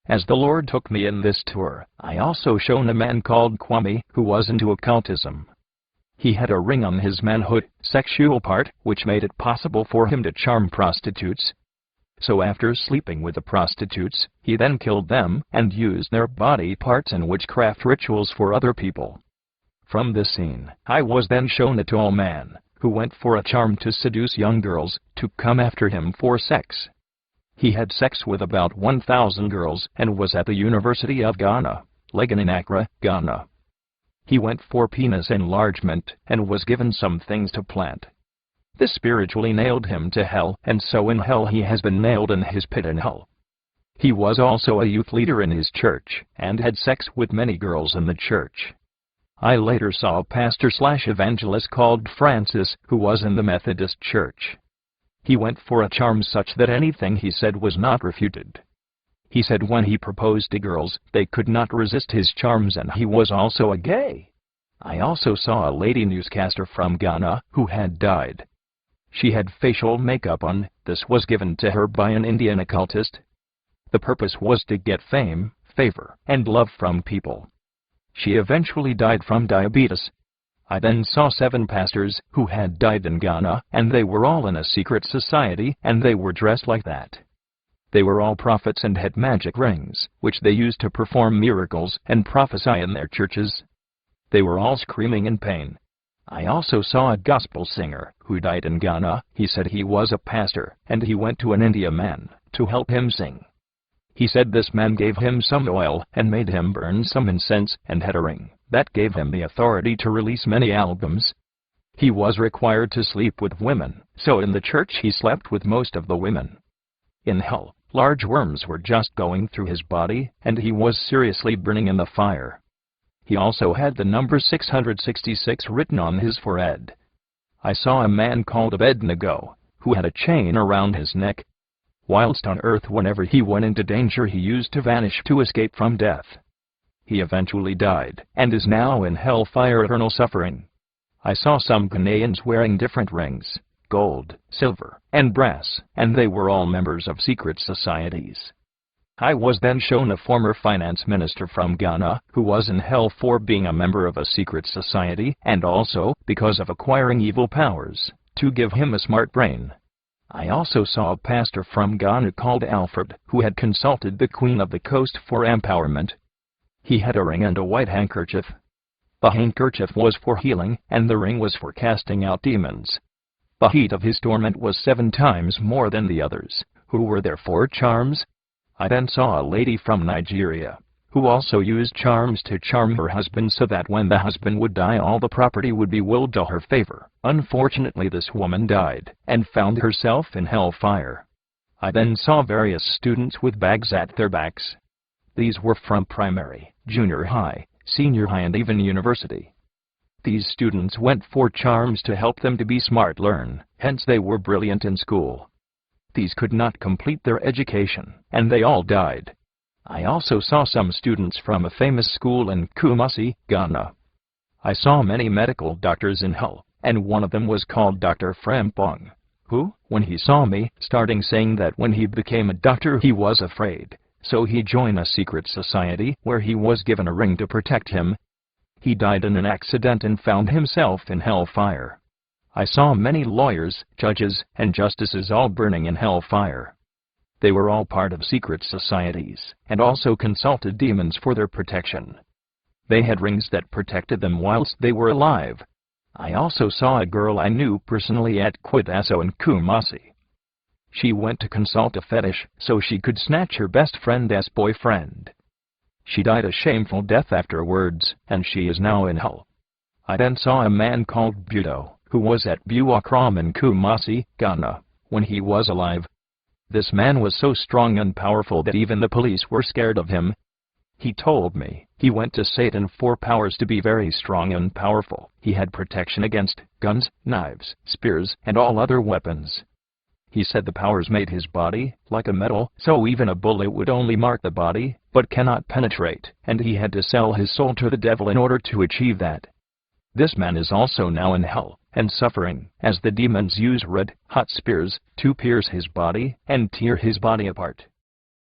As the Lord took me in this tour, I also shown a man called Kwame, who was into occultism. He had a ring on his manhood, sexual part, which made it possible for him to charm prostitutes. So after sleeping with the prostitutes, he then killed them, and used their body parts in witchcraft rituals for other people. From this scene, I was then shown a tall man, who went for a charm to seduce young girls, to come after him for sex. He had sex with about 1,000 girls, and was at the University of Ghana, Legon in Accra, Ghana. He went for penis enlargement, and was given some things to plant. This spiritually nailed him to hell, and so in hell he has been nailed in his pit in hell. He was also a youth leader in his church, and had sex with many girls in the church. I later saw a pastor/evangelist called Francis, who was in the Methodist Church. He went for a charm such that anything he said was not refuted. He said when he proposed to girls, they could not resist his charms, and he was also a gay. I also saw a lady newscaster from Ghana, who had died. She had facial makeup on. This was given to her by an Indian occultist. The purpose was to get fame, favor, and love from people. She eventually died from diabetes. I then saw 7 pastors who had died in Ghana, and they were all in a secret society, and they were dressed like that. They were all prophets and had magic rings, which they used to perform miracles and prophesy in their churches. They were all screaming in pain. I also saw a gospel singer who died in Ghana. He said he was a pastor, and he went to an Indian man to help him sing. He said this man gave him some oil and made him burn some incense, and had a ring that gave him the authority to release many albums. He was required to sleep with women, so in the church he slept with most of the women. In hell, large worms were just going through his body, and he was seriously burning in the fire. He also had the number 666 written on his forehead. I saw a man called Abednego, who had a chain around his neck. Whilst on earth, whenever he went into danger, he used to vanish to escape from death. He eventually died, and is now in hellfire, eternal suffering. I saw some Ghanaians wearing different rings, gold, silver, and brass, and they were all members of secret societies. I was then shown a former finance minister from Ghana, who was in hell for being a member of a secret society, and also, because of acquiring evil powers, to give him a smart brain. I also saw a pastor from Ghana called Alfred, who had consulted the Queen of the Coast for empowerment. He had a ring and a white handkerchief. The handkerchief was for healing, and the ring was for casting out demons. The heat of his torment was 7 times more than the others, who were there for charms. I then saw a lady from Nigeria, who also used charms to charm her husband so that when the husband would die, all the property would be willed to her favor. Unfortunately, this woman died, and found herself in hellfire. I then saw various students with bags at their backs. These were from primary, junior high, senior high, and even university. These students went for charms to help them to be smart, learn, hence they were brilliant in school. These could not complete their education, and they all died. I also saw some students from a famous school in Kumasi, Ghana. I saw many medical doctors in hell, and one of them was called Dr. Frempong, who, when he saw me, started saying that when he became a doctor he was afraid, so he joined a secret society where he was given a ring to protect him. He died in an accident and found himself in hellfire. I saw many lawyers, judges, and justices all burning in hellfire. They were all part of secret societies, and also consulted demons for their protection. They had rings that protected them whilst they were alive. I also saw a girl I knew personally at Kwadaso in Kumasi. She went to consult a fetish so she could snatch her best friend's boyfriend. She died a shameful death afterwards, and she is now in hell. I then saw a man called Budo, who was at Buakram in Kumasi, Ghana, when he was alive. This man was so strong and powerful that even the police were scared of him. He told me he went to Satan for powers to be very strong and powerful. He had protection against guns, knives, spears, and all other weapons. He said the powers made his body like a metal, so even a bullet would only mark the body, but cannot penetrate, and he had to sell his soul to the devil in order to achieve that. This man is also now in hell, and suffering, as the demons use red, hot spears to pierce his body and tear his body apart.